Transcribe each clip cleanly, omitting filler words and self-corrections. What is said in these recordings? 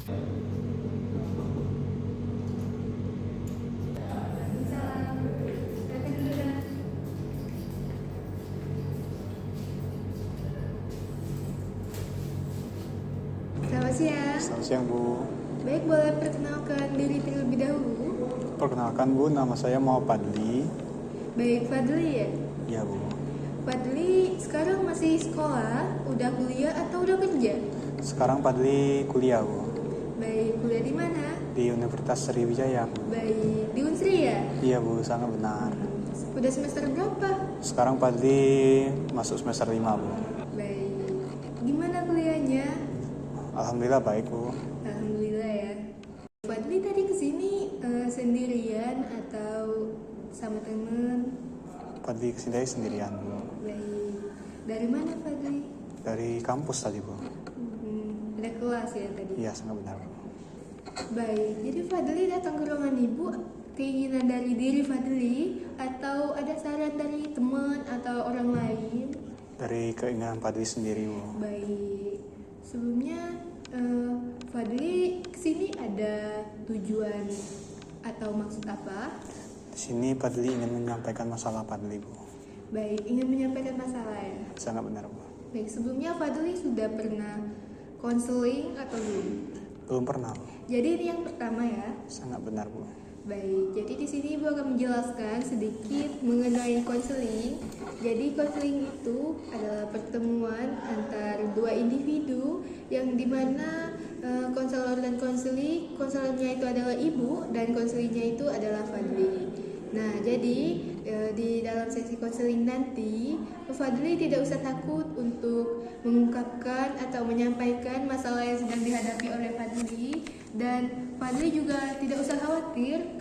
Selamat siang. Selamat siang, Bu. Baik, boleh perkenalkan diri terlebih dahulu? Perkenalkan, Bu, nama saya Muhammad Fadli. Baik, Fadli ya? Iya, Bu. Fadli sekarang masih sekolah, udah kuliah atau udah kerja? Sekarang Fadli kuliah, Bu. Baik, kuliah di mana? Di Universitas Sriwijaya, Bu. Baik, di Unsri ya? Iya, Bu, sangat benar. Udah semester berapa? Sekarang Fadli masuk semester 5, Bu. Baik, gimana kuliahnya? Alhamdulillah baik, Bu. Alhamdulillah ya. Fadli tadi kesini sendirian atau sama temen? Fadli kesini sendirian, Bu. Baik, dari mana Fadli? Dari kampus tadi, Bu. Ada kelas ya tadi? Iya, sangat benar, Bu. Baik, jadi Fadli datang ke ruangan ibu keinginan dari diri Fadli atau ada saran dari teman atau orang lain? Dari keinginan Fadli sendiri, Bu. Baik, sebelumnya Fadli kesini ada tujuan atau maksud apa? Di sini Fadli ingin menyampaikan masalah Fadli, Bu. Baik, ingin menyampaikan masalah ya? Sangat benar, Bu. Baik, sebelumnya Fadli sudah pernah konseling atau belum? Belum pernah, Bu. Jadi ini yang pertama ya? Sangat benar, Bu. Baik, jadi di sini Ibu akan menjelaskan sedikit mengenai konseling. Jadi konseling itu adalah pertemuan antar dua individu yang dimana konselor dan konselornya itu adalah ibu dan konselingnya itu adalah Fadli. Nah, jadi di dalam sesi konseling nanti Fadli tidak usah takut untuk mengungkapkan atau menyampaikan masalah yang sedang dihadapi oleh Fadli, dan Fadli juga tidak usah khawatir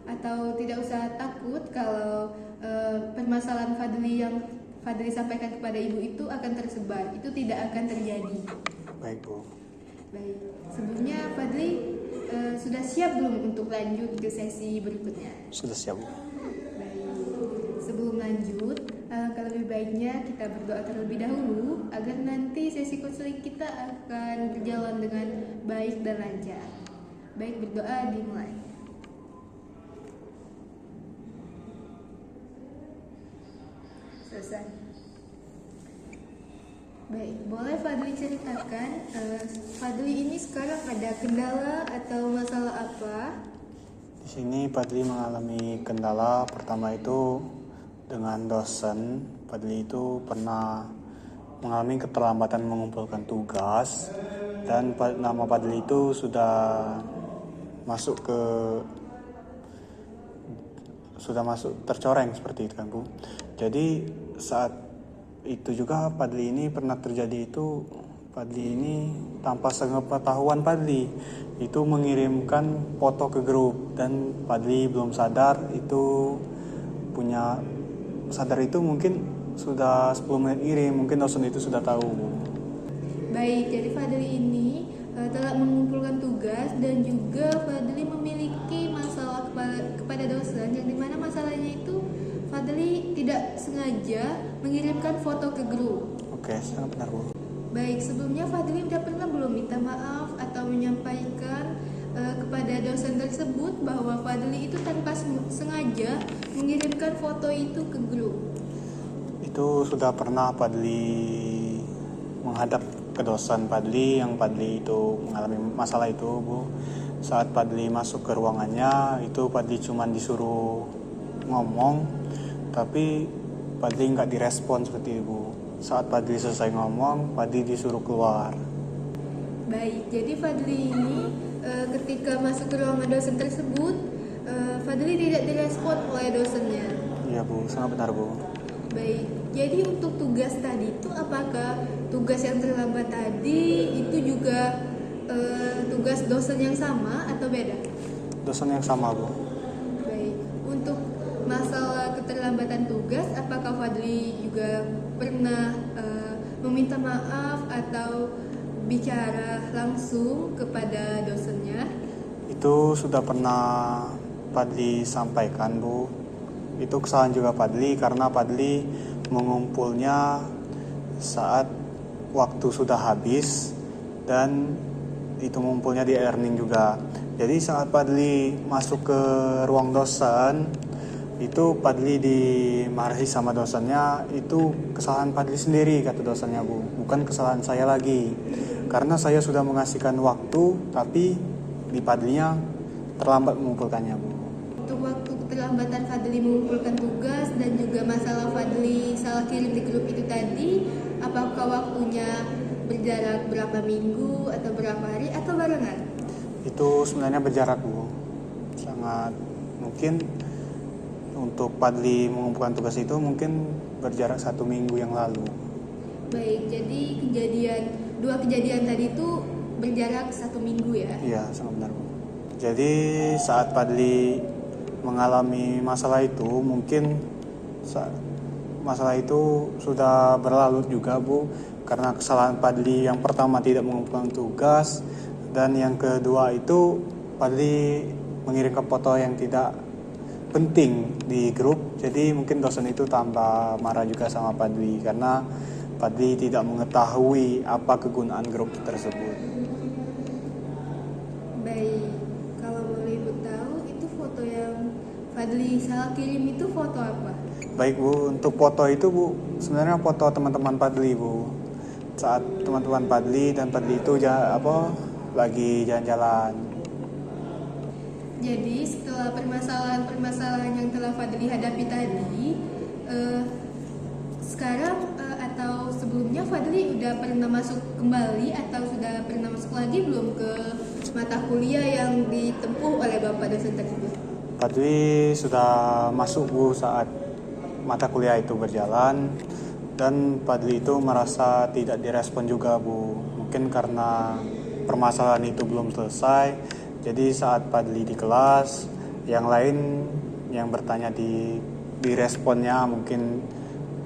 atau tidak usah takut kalau permasalahan Fadli yang Fadli sampaikan kepada ibu itu akan tersebar. Itu tidak akan terjadi. Baik, Bu. Baik, sebelumnya Fadli sudah siap belum untuk lanjut ke sesi berikutnya? Sudah siap, Bu. Baik, sebelum lanjut, alangkah lebih baiknya kita berdoa terlebih dahulu agar nanti sesi konseling kita akan berjalan dengan baik dan lancar. Baik, berdoa dimulai. Selesai. Baik, boleh Fadli ceritakan Fadli ini sekarang ada kendala atau masalah apa? Di sini Fadli mengalami kendala pertama itu dengan dosen. Fadli itu pernah mengalami keterlambatan mengumpulkan tugas, dan nama Fadli itu sudah masuk tercoreng seperti itu kan, Bu. Jadi saat itu juga Fadli ini pernah terjadi itu, Fadli ini tanpa sepengetahuan Fadli itu mengirimkan foto ke grup, dan Fadli belum sadar itu mungkin sudah 10 menit ngirim, mungkin dosen itu sudah tahu, Bu. Baik, jadi Fadli ini telah mengumpulkan tugas dan juga Fadli memiliki masalah kepada dosen, yang dimana masalahnya itu Fadli tidak sengaja mengirimkan foto ke grup. Oke, sangat benar, Bu. Baik, sebelumnya Fadli udah pernah belum minta maaf atau menyampaikan kepada dosen tersebut bahwa Fadli itu tanpa sengaja mengirimkan foto itu ke grup? Itu sudah pernah Fadli menghadap ke dosen Fadli, yang Fadli itu mengalami masalah itu, Bu. Saat Fadli masuk ke ruangannya, itu Fadli cuma disuruh ngomong, tapi Fadli nggak direspon seperti itu, Bu. Saat Fadli selesai ngomong, Fadli disuruh keluar. Baik, jadi Fadli ini ketika masuk ke ruangan dosen tersebut, Fadli tidak direspon oleh dosennya. Iya, Bu, sangat benar, Bu. Baik, jadi untuk tugas tadi itu apakah tugas yang terlambat tadi itu juga tugas dosen yang sama atau beda? Dosen yang sama, Bu. Baik, untuk masalah keterlambatan tugas, apakah Fadli juga pernah meminta maaf atau bicara langsung kepada dosennya? Itu sudah pernah Fadli sampaikan, Bu. Itu kesalahan juga Fadli, karena Fadli mengumpulnya saat waktu sudah habis, dan itu ngumpulnya di e-learning juga. Jadi saat Padli masuk ke ruang dosen, itu Padli dimarahi sama dosennya, itu kesalahan Padli sendiri kata dosennya Bu, bukan kesalahan saya lagi. Karena saya sudah mengasihkan waktu, tapi di Padlinya terlambat mengumpulkannya Bu. Untuk waktu keterlambatan Fadli mengumpulkan tugas dan juga masalah Fadli salah kirim di grup itu tadi, apakah waktunya berjarak berapa minggu atau berapa hari atau barengan? Itu sebenarnya berjarak Bu, sangat mungkin untuk Padli mengumpulkan tugas itu mungkin berjarak 1 minggu yang lalu. Baik, jadi dua kejadian tadi itu berjarak 1 minggu ya? Iya, sangat benar Bu. Jadi saat Padli mengalami masalah itu, mungkin masalah itu sudah berlalu juga Bu, karena kesalahan Padli yang pertama tidak mengumpulkan tugas, dan yang kedua itu Padli mengirimkan foto yang tidak penting di grup. Jadi mungkin dosen itu tambah marah juga sama Padli karena Padli tidak mengetahui apa kegunaan grup tersebut. Baik, kalau boleh Ibu tahu itu foto yang Fadli salah kirim itu foto apa? Baik Bu, untuk foto itu Bu, sebenarnya foto teman-teman Padli Bu. Saat teman-teman Padli dan Padli itu lagi jalan-jalan. Jadi setelah permasalahan-permasalahan yang telah Fadli hadapi tadi, sekarang atau sebelumnya Fadli udah pernah masuk kembali atau sudah pernah masuk lagi belum ke mata kuliah yang ditempuh oleh Bapak dosen tersebut? Padli sudah masuk Bu saat mata kuliah itu berjalan, dan Padli itu merasa tidak direspon juga Bu. Mungkin karena permasalahan itu belum selesai. Jadi saat Padli di kelas, yang lain yang bertanya diresponnya mungkin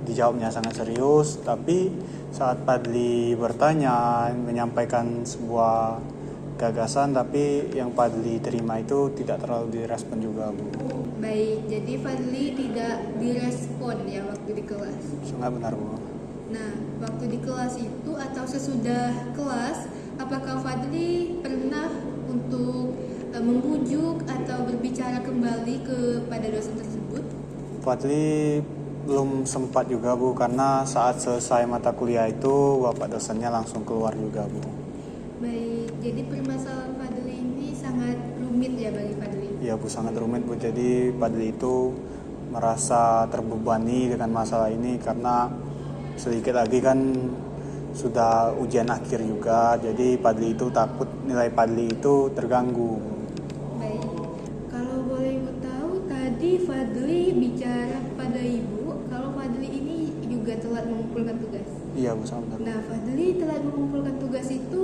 dijawabnya sangat serius, tapi saat Padli bertanya menyampaikan sebuah gagasan, tapi yang Padli terima itu tidak terlalu direspon juga Bu. Baik, jadi Fadli tidak direspon ya waktu di kelas. Sangat benar Bu. Nah, waktu di kelas itu atau sesudah kelas, apakah Fadli pernah untuk membujuk atau berbicara kembali kepada dosen tersebut? Padli belum sempat juga Bu, karena saat selesai mata kuliah itu Bapak dosennya langsung keluar juga Bu. Baik, jadi permasalahan Fadli ini sangat rumit ya bagi Fadli? Iya Bu, sangat rumit Bu. Jadi Padli itu merasa terbebani dengan masalah ini karena sedikit lagi kan sudah ujian akhir juga. Jadi Padli itu takut nilai Padli itu terganggu. Baik, kalau boleh Ibu tahu, tadi Fadli bicara pada Ibu kalau Fadli ini juga telat mengumpulkan tugas. Iya Bu, sangat benar. Nah, Fadli telat mengumpulkan tugas itu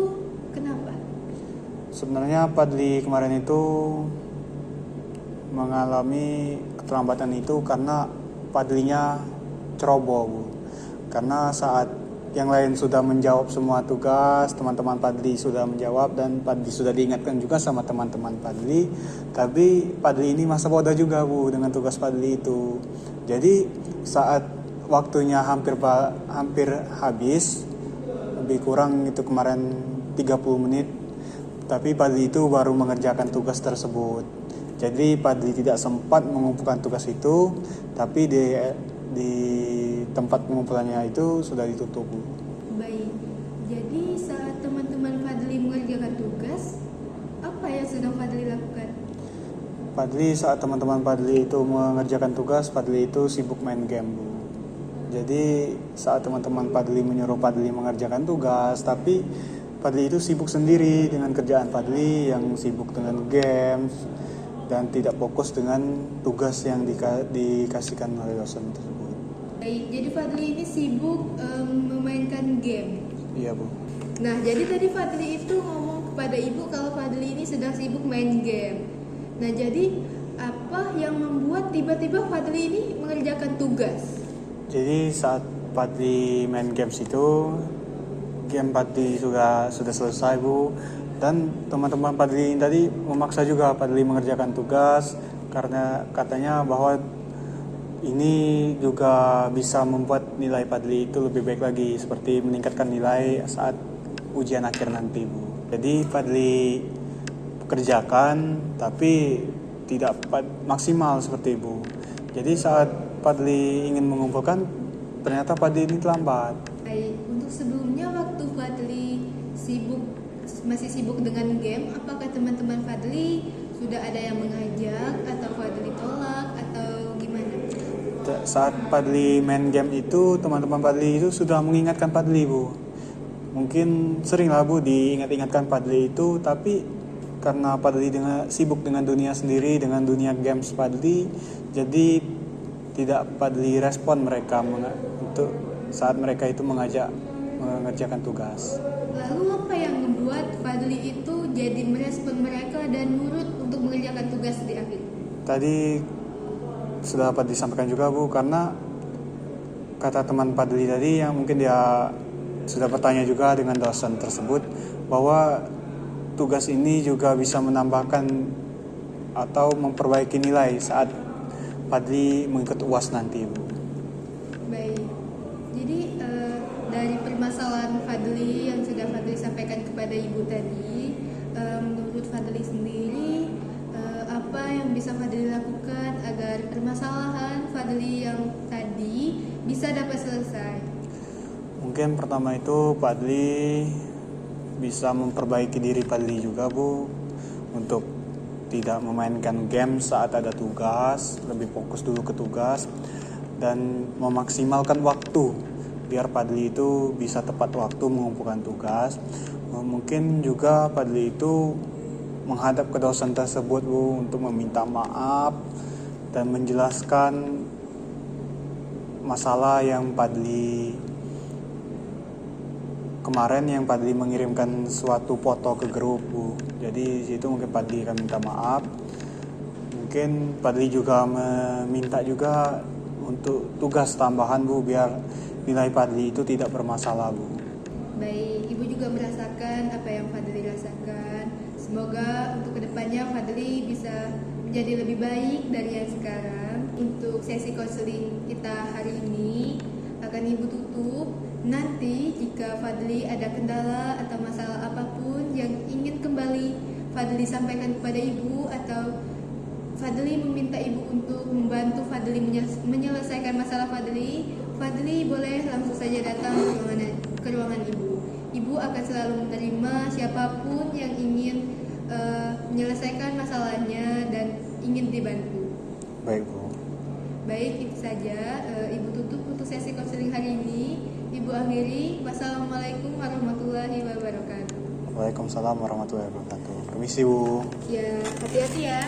kenapa? Sebenarnya Padli kemarin itu mengalami keterlambatan itu karena Padlinya ceroboh Bu. Karena saat yang lain sudah menjawab semua tugas, teman-teman Padli sudah menjawab dan Padli sudah diingatkan juga sama teman-teman Padli, tapi Padli ini masa bodoh juga Bu dengan tugas Padli itu. Jadi saat waktunya hampir habis, lebih kurang itu kemarin 30 menit, tapi Padli itu baru mengerjakan tugas tersebut. Jadi Padli tidak sempat mengumpulkan tugas itu, tapi di tempat pengumpulannya itu sudah ditutup Bu. Baik, jadi saat teman-teman Fadli mengerjakan tugas, apa yang sedang Fadli lakukan? Padli saat teman-teman Padli itu mengerjakan tugas, Padli itu sibuk main game Bu. Jadi saat teman-teman Padli menyuruh Padli mengerjakan tugas, tapi Padli itu sibuk sendiri dengan kerjaan Padli yang sibuk dengan games dan tidak fokus dengan tugas yang dikasihkan oleh dosen tersebut. Baik, jadi Fadli ini sibuk memainkan game. Iya Bu. Nah, jadi tadi Fadli itu ngomong kepada Ibu kalau Fadli ini sedang sibuk main game. Nah, jadi apa yang membuat tiba-tiba Fadli ini mengerjakan tugas? Jadi saat Padli main games itu, game Padli sudah selesai Bu, dan teman-teman Padli tadi memaksa juga Padli mengerjakan tugas karena katanya bahwa ini juga bisa membuat nilai Padli itu lebih baik lagi, seperti meningkatkan nilai saat ujian akhir nanti Bu. Jadi Fadli kerjakan tapi tidak maksimal seperti Ibu. Jadi saat Fadli ingin mengumpulkan, ternyata Fadli ini terlambat. Baik, untuk sebelumnya waktu Fadli masih sibuk dengan game, apakah teman-teman Fadli sudah ada yang mengajak atau Fadli tolak atau gimana? Saat Fadli main game itu, teman-teman Fadli itu sudah mengingatkan Fadli, Bu. Mungkin sering lah, Bu, diingat-ingatkan Fadli itu, tapi karena Fadli sibuk dengan dunia sendiri, dengan dunia games Fadli, jadi tidak Fadli respon mereka untuk saat mereka itu mengerjakan tugas. Lalu apa yang membuat Fadli itu jadi merespon mereka dan nurut untuk mengerjakan tugas di akhir? Tadi sudah Fadli sampaikan juga, Bu, karena kata teman Fadli tadi yang mungkin dia sudah bertanya juga dengan dosen tersebut bahwa tugas ini juga bisa menambahkan atau memperbaiki nilai saat Fadli mengikuti UAS nanti, Bu. Baik, jadi dari permasalahan Fadli yang sudah Fadli sampaikan kepada Ibu tadi, menurut Fadli sendiri, apa yang bisa Fadli lakukan agar permasalahan Fadli yang tadi bisa dapat selesai? Mungkin pertama itu Fadli bisa memperbaiki diri Fadli juga, Bu, untuk tidak memainkan game saat ada tugas, lebih fokus dulu ke tugas dan memaksimalkan waktu biar Fadli itu bisa tepat waktu mengumpulkan tugas. Mungkin juga Fadli itu menghadap ke dosen tersebut, Bu, untuk meminta maaf dan menjelaskan masalah yang Fadli kemarin yang Fadli mengirimkan suatu foto ke grup, Bu. Jadi situ mungkin Fadli akan minta maaf. Mungkin Fadli juga meminta juga untuk tugas tambahan, Bu, biar nilai Fadli itu tidak bermasalah, Bu. Baik, Ibu juga merasakan apa yang Fadli rasakan. Semoga untuk kedepannya Fadli bisa menjadi lebih baik dari yang sekarang. Untuk sesi konseling kita hari ini akan Ibu tutup. Nanti jika Fadli ada kendala atau masalah apapun yang ingin kembali Fadli sampaikan kepada Ibu atau Fadli meminta Ibu untuk membantu Fadli menyelesaikan masalah Fadli, Fadli boleh langsung saja datang ke ruangan Ibu. Ibu akan selalu menerima siapapun yang ingin menyelesaikan masalahnya dan ingin dibantu. Baik, Bu. Baik, itu saja Ibu tutup untuk sesi konseling hari ini. Ibu akhiri. Wassalamualaikum warahmatullahi wabarakatuh. Waalaikumsalam warahmatullahi wabarakatuh. Permisi, Bu. Ya, hati-hati ya.